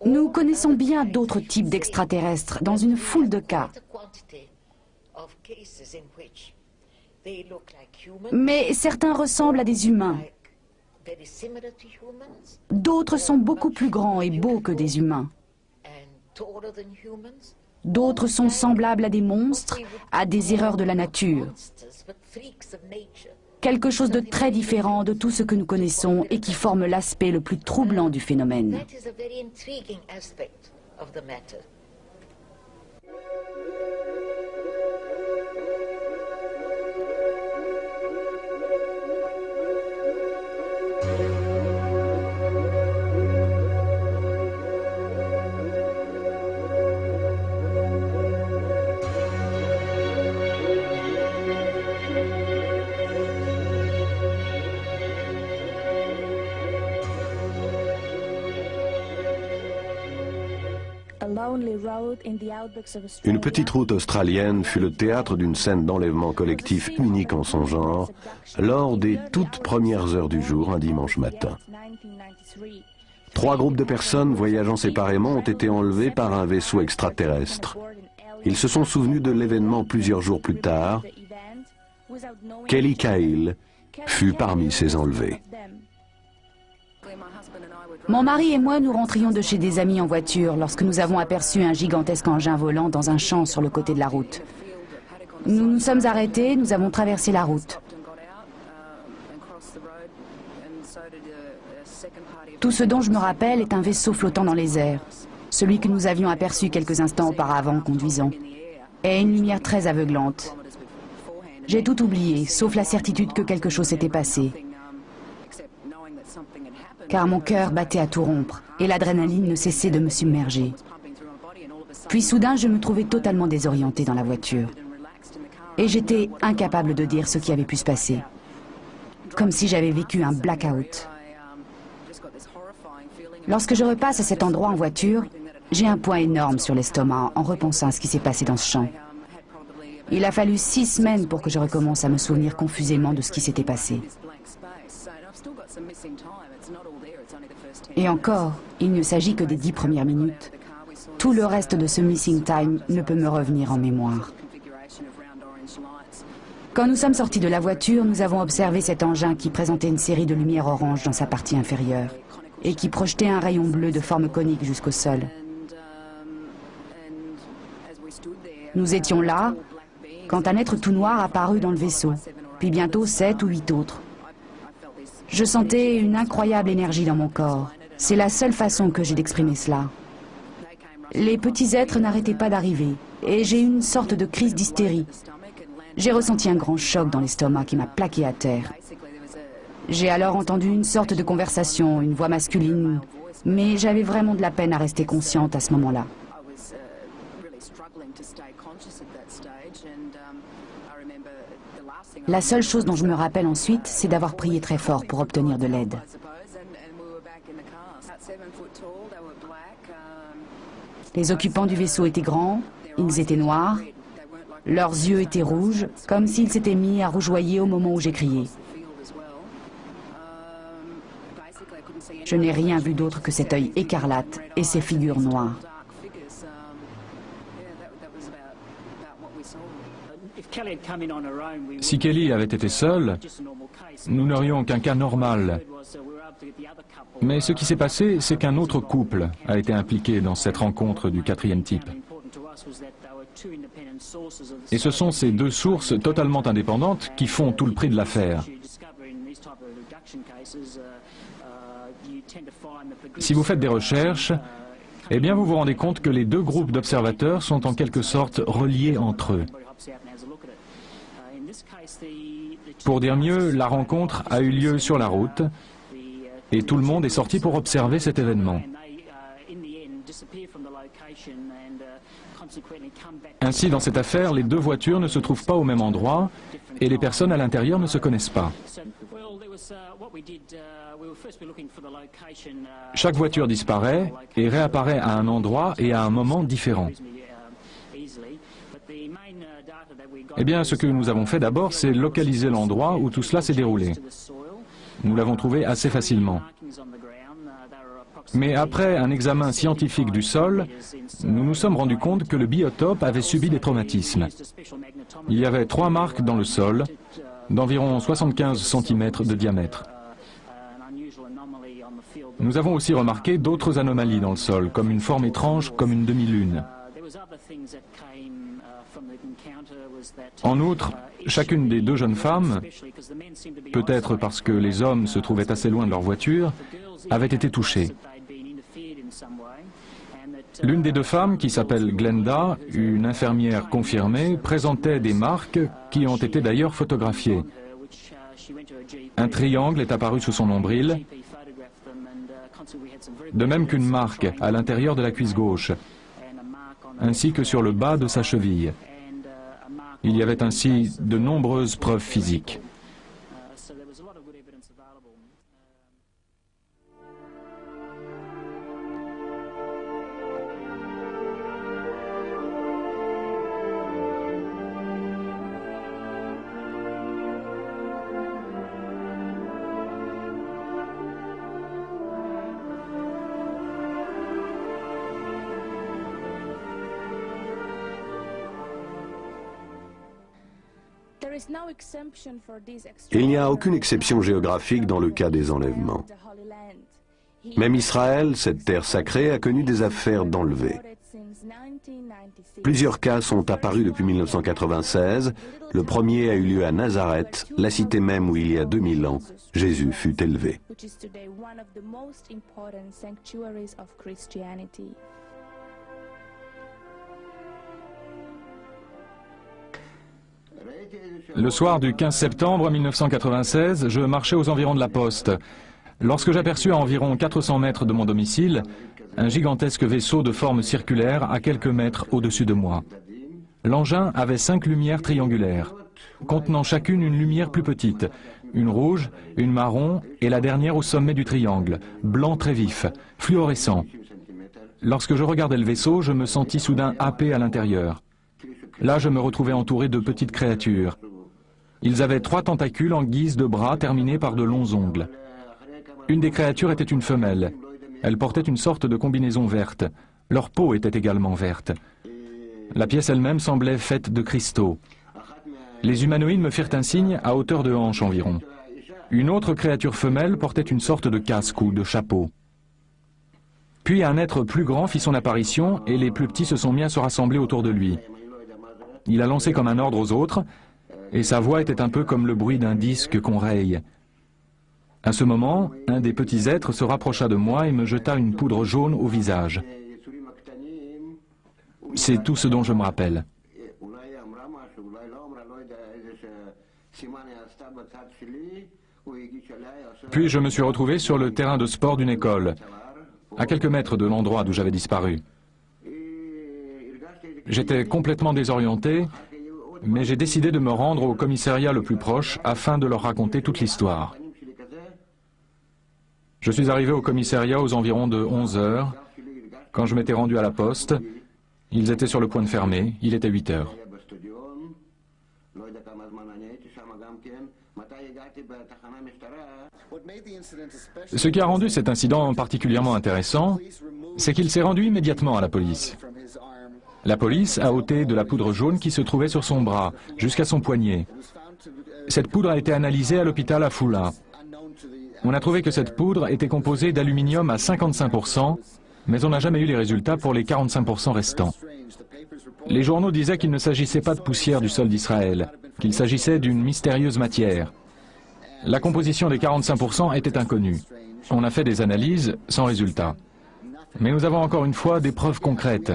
Nous connaissons bien d'autres types d'extraterrestres dans une foule de cas. Mais certains ressemblent à des humains. D'autres sont beaucoup plus grands et beaux que des humains. D'autres sont semblables à des monstres, à des erreurs de la nature. Quelque chose de très différent de tout ce que nous connaissons et qui forme l'aspect le plus troublant du phénomène. Une petite route australienne fut le théâtre d'une scène d'enlèvement collectif unique en son genre, lors des toutes premières heures du jour, un dimanche matin. 3 groupes de personnes voyageant séparément ont été enlevés par un vaisseau extraterrestre. Ils se sont souvenus de l'événement plusieurs jours plus tard. Kelly Cahill fut parmi ces enlevés. Mon mari et moi nous rentrions de chez des amis en voiture lorsque nous avons aperçu un gigantesque engin volant dans un champ sur le côté de la route. Nous nous sommes arrêtés, nous avons traversé la route. Tout ce dont je me rappelle est un vaisseau flottant dans les airs, celui que nous avions aperçu quelques instants auparavant conduisant, et une lumière très aveuglante. J'ai tout oublié, sauf la certitude que quelque chose s'était passé. Car mon cœur battait à tout rompre et l'adrénaline ne cessait de me submerger. Puis soudain, je me trouvais totalement désorientée dans la voiture. Et j'étais incapable de dire ce qui avait pu se passer. Comme si j'avais vécu un blackout. Lorsque je repasse à cet endroit en voiture, j'ai un poids énorme sur l'estomac en repensant à ce qui s'est passé dans ce champ. Il a fallu 6 semaines pour que je recommence à me souvenir confusément de ce qui s'était passé. Et encore, il ne s'agit que des 10 premières minutes. Tout le reste de ce missing time ne peut me revenir en mémoire. Quand nous sommes sortis de la voiture, nous avons observé cet engin qui présentait une série de lumières oranges dans sa partie inférieure et qui projetait un rayon bleu de forme conique jusqu'au sol. Nous étions là quand un être tout noir apparut dans le vaisseau, puis bientôt 7 ou 8 autres. Je sentais une incroyable énergie dans mon corps. C'est la seule façon que j'ai d'exprimer cela. Les petits êtres n'arrêtaient pas d'arriver et j'ai eu une sorte de crise d'hystérie. J'ai ressenti un grand choc dans l'estomac qui m'a plaqué à terre. J'ai alors entendu une sorte de conversation, une voix masculine, mais j'avais vraiment de la peine à rester consciente à ce moment-là. La seule chose dont je me rappelle ensuite, c'est d'avoir prié très fort pour obtenir de l'aide. Les occupants du vaisseau étaient grands, ils étaient noirs, leurs yeux étaient rouges, comme s'ils s'étaient mis à rougeoyer au moment où j'ai crié. Je n'ai rien vu d'autre que cet œil écarlate et ces figures noires. Si Kelly avait été seule, nous n'aurions qu'un cas normal. Mais ce qui s'est passé, c'est qu'un autre couple a été impliqué dans cette rencontre du 4e type. Et ce sont ces deux sources totalement indépendantes qui font tout le prix de l'affaire. Si vous faites des recherches, eh bien vous vous rendez compte que les deux groupes d'observateurs sont en quelque sorte reliés entre eux. Pour dire mieux, la rencontre a eu lieu sur la route et tout le monde est sorti pour observer cet événement. Ainsi, dans cette affaire, les deux voitures ne se trouvent pas au même endroit et les personnes à l'intérieur ne se connaissent pas. Chaque voiture disparaît et réapparaît à un endroit et à un moment différent. Eh bien, ce que nous avons fait d'abord, c'est localiser l'endroit où tout cela s'est déroulé. Nous l'avons trouvé assez facilement. Mais après un examen scientifique du sol, nous nous sommes rendus compte que le biotope avait subi des traumatismes. Il y avait 3 marques dans le sol, d'environ 75 cm de diamètre. Nous avons aussi remarqué d'autres anomalies dans le sol, comme une forme étrange, comme une demi-lune. En outre, chacune des deux jeunes femmes, peut-être parce que les hommes se trouvaient assez loin de leur voiture, avait été touchée. L'une des deux femmes, qui s'appelle Glenda, une infirmière confirmée, présentait des marques qui ont été d'ailleurs photographiées. Un triangle est apparu sous son nombril, de même qu'une marque à l'intérieur de la cuisse gauche, ainsi que sur le bas de sa cheville. Il y avait ainsi de nombreuses preuves physiques. Il n'y a aucune exception géographique dans le cas des enlèvements. Même Israël, cette terre sacrée, a connu des affaires d'enlevés. Plusieurs cas sont apparus depuis 1996. Le premier a eu lieu à Nazareth, la cité même où il y a 2000 ans, Jésus fut élevé. Le soir du 15 septembre 1996, je marchais aux environs de la poste, lorsque j'aperçus à environ 400 mètres de mon domicile un gigantesque vaisseau de forme circulaire à quelques mètres au-dessus de moi. L'engin avait 5 lumières triangulaires, contenant chacune une lumière plus petite, une rouge, une marron et la dernière au sommet du triangle, blanc très vif, fluorescent. Lorsque je regardais le vaisseau, je me sentis soudain happé à l'intérieur. Là, je me retrouvais entouré de petites créatures. Ils avaient 3 tentacules en guise de bras terminés par de longs ongles. Une des créatures était une femelle. Elle portait une sorte de combinaison verte. Leur peau était également verte. La pièce elle-même semblait faite de cristaux. Les humanoïdes me firent un signe à hauteur de hanche environ. Une autre créature femelle portait une sorte de casque ou de chapeau. Puis un être plus grand fit son apparition et les plus petits se sont mis à se rassembler autour de lui. Il a lancé comme un ordre aux autres et sa voix était un peu comme le bruit d'un disque qu'on raye. À ce moment, un des petits êtres se rapprocha de moi et me jeta une poudre jaune au visage. C'est tout ce dont je me rappelle. Puis je me suis retrouvé sur le terrain de sport d'une école, à quelques mètres de l'endroit d'où j'avais disparu. J'étais complètement désorienté, mais j'ai décidé de me rendre au commissariat le plus proche afin de leur raconter toute l'histoire. Je suis arrivé au commissariat aux environs de 11 heures. Quand je m'étais rendu à la poste, ils étaient sur le point de fermer, il était 8 heures. Ce qui a rendu cet incident particulièrement intéressant, c'est qu'il s'est rendu immédiatement à la police. La police a ôté de la poudre jaune qui se trouvait sur son bras, jusqu'à son poignet. Cette poudre a été analysée à l'hôpital à Foula. On a trouvé que cette poudre était composée d'aluminium à 55%, mais on n'a jamais eu les résultats pour les 45% restants. Les journaux disaient qu'il ne s'agissait pas de poussière du sol d'Israël, qu'il s'agissait d'une mystérieuse matière. La composition des 45% était inconnue. On a fait des analyses sans résultat. Mais nous avons encore une fois des preuves concrètes.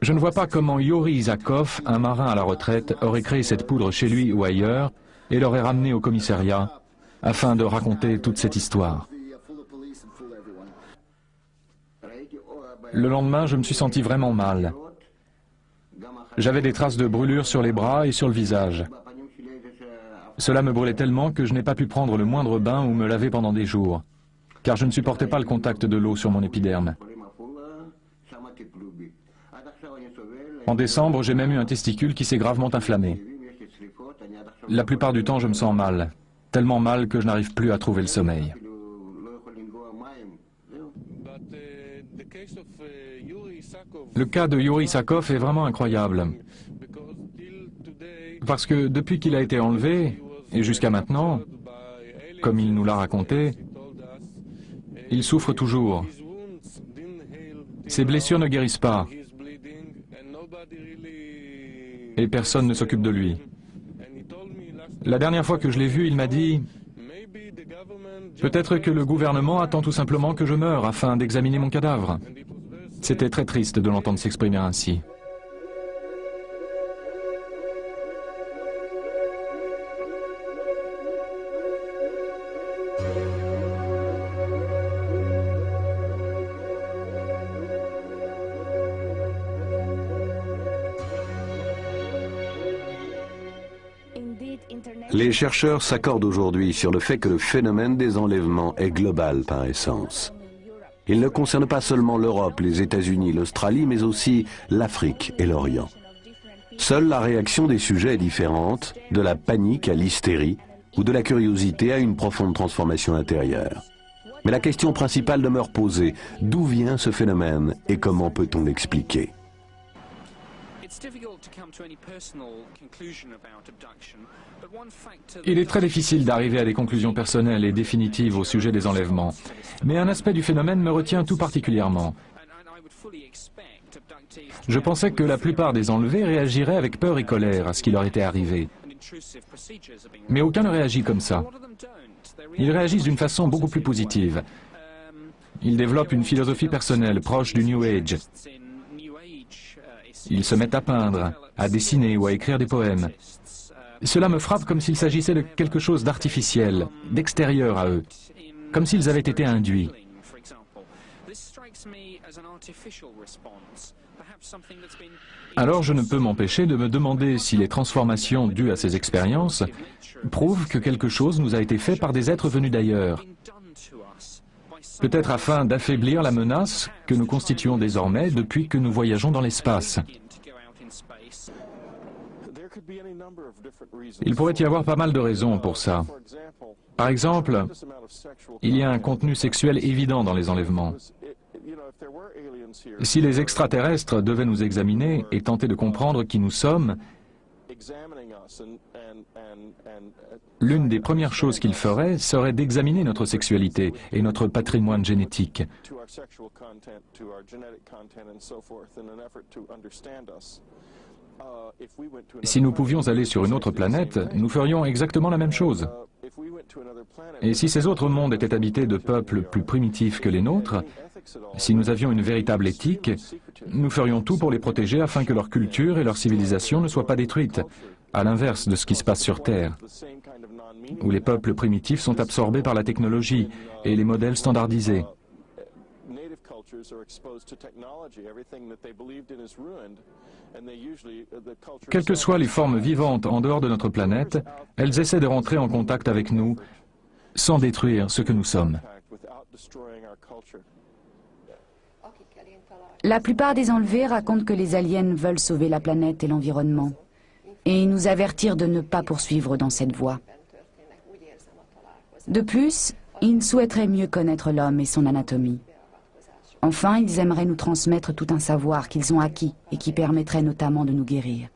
Je ne vois pas comment Yuri Isakov, un marin à la retraite, aurait créé cette poudre chez lui ou ailleurs et l'aurait ramenée au commissariat afin de raconter toute cette histoire. Le lendemain, je me suis senti vraiment mal. J'avais des traces de brûlures sur les bras et sur le visage. Cela me brûlait tellement que je n'ai pas pu prendre le moindre bain ou me laver pendant des jours, car je ne supportais pas le contact de l'eau sur mon épiderme. En décembre, j'ai même eu un testicule qui s'est gravement inflammé. La plupart du temps, je me sens mal, tellement mal que je n'arrive plus à trouver le sommeil. Le cas de Yuri Isakov est vraiment incroyable. Parce que depuis qu'il a été enlevé, et jusqu'à maintenant, comme il nous l'a raconté, il souffre toujours. Ses blessures ne guérissent pas. Et personne ne s'occupe de lui. La dernière fois que je l'ai vu, il m'a dit « Peut-être que le gouvernement attend tout simplement que je meure afin d'examiner mon cadavre. » C'était très triste de l'entendre s'exprimer ainsi. Les chercheurs s'accordent aujourd'hui sur le fait que le phénomène des enlèvements est global par essence. Il ne concerne pas seulement l'Europe, les États-Unis, l'Australie, mais aussi l'Afrique et l'Orient. Seule la réaction des sujets est différente, de la panique à l'hystérie ou de la curiosité à une profonde transformation intérieure. Mais la question principale demeure posée. D'où vient ce phénomène et comment peut-on l'expliquer ? Il est très difficile d'arriver à des conclusions personnelles et définitives au sujet des enlèvements. Mais un aspect du phénomène me retient tout particulièrement. Je pensais que la plupart des enlevés réagiraient avec peur et colère à ce qui leur était arrivé. Mais aucun ne réagit comme ça. Ils réagissent d'une façon beaucoup plus positive. Ils développent une philosophie personnelle proche du New Age. Ils se mettent à peindre, à dessiner ou à écrire des poèmes. Cela me frappe comme s'il s'agissait de quelque chose d'artificiel, d'extérieur à eux, comme s'ils avaient été induits. Alors je ne peux m'empêcher de me demander si les transformations dues à ces expériences prouvent que quelque chose nous a été fait par des êtres venus d'ailleurs. Peut-être afin d'affaiblir la menace que nous constituons désormais depuis que nous voyageons dans l'espace. Il pourrait y avoir pas mal de raisons pour ça. Par exemple, il y a un contenu sexuel évident dans les enlèvements. Si les extraterrestres devaient nous examiner et tenter de comprendre qui nous sommes, l'une des premières choses qu'ils feraient serait d'examiner notre sexualité et notre patrimoine génétique. Si nous pouvions aller sur une autre planète, nous ferions exactement la même chose. Et si ces autres mondes étaient habités de peuples plus primitifs que les nôtres, si nous avions une véritable éthique, nous ferions tout pour les protéger afin que leur culture et leur civilisation ne soient pas détruites, à l'inverse de ce qui se passe sur Terre, où les peuples primitifs sont absorbés par la technologie et les modèles standardisés. Quelles que soient les formes vivantes en dehors de notre planète, elles essaient de rentrer en contact avec nous sans détruire ce que nous sommes. La plupart des enlevés racontent que les aliens veulent sauver la planète et l'environnement et nous avertir de ne pas poursuivre dans cette voie. De plus, ils souhaiteraient mieux connaître l'homme et son anatomie. Enfin, ils aimeraient nous transmettre tout un savoir qu'ils ont acquis et qui permettrait notamment de nous guérir.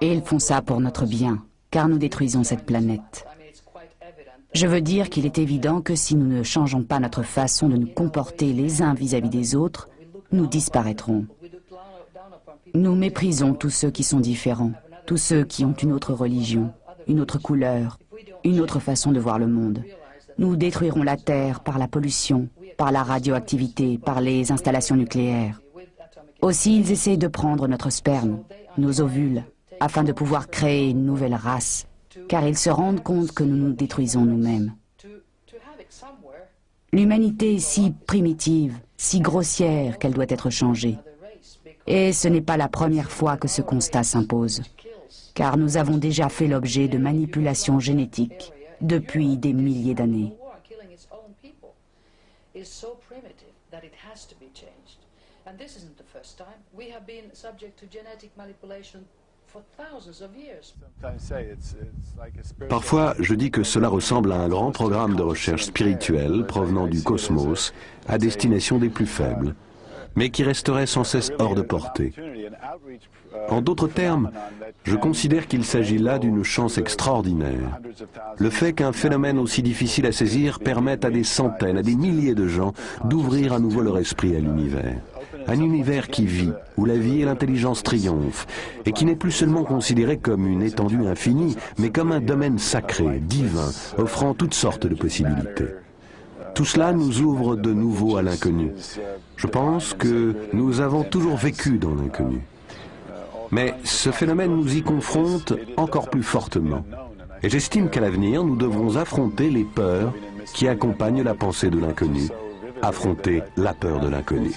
Et ils font ça pour notre bien, car nous détruisons cette planète. Je veux dire qu'il est évident que si nous ne changeons pas notre façon de nous comporter les uns vis-à-vis des autres, nous disparaîtrons. Nous méprisons tous ceux qui sont différents, tous ceux qui ont une autre religion, une autre couleur, une autre façon de voir le monde. Nous détruirons la Terre par la pollution, par la radioactivité, par les installations nucléaires. Aussi, ils essaient de prendre notre sperme, nos ovules, afin de pouvoir créer une nouvelle race, car ils se rendent compte que nous nous détruisons nous-mêmes. L'humanité est si primitive, si grossière qu'elle doit être changée. Et ce n'est pas la première fois que ce constat s'impose, car nous avons déjà fait l'objet de manipulations génétiques depuis des milliers d'années. Parfois, je dis que cela ressemble à un grand programme de recherche spirituelle provenant du cosmos à destination des plus faibles, mais qui resterait sans cesse hors de portée. En d'autres termes, je considère qu'il s'agit là d'une chance extraordinaire. Le fait qu'un phénomène aussi difficile à saisir permette à des centaines, à des milliers de gens d'ouvrir à nouveau leur esprit à l'univers. Un univers qui vit, où la vie et l'intelligence triomphent, et qui n'est plus seulement considéré comme une étendue infinie, mais comme un domaine sacré, divin, offrant toutes sortes de possibilités. Tout cela nous ouvre de nouveau à l'inconnu. Je pense que nous avons toujours vécu dans l'inconnu. Mais ce phénomène nous y confronte encore plus fortement. Et j'estime qu'à l'avenir, nous devrons affronter les peurs qui accompagnent la pensée de l'inconnu, affronter la peur de l'inconnu.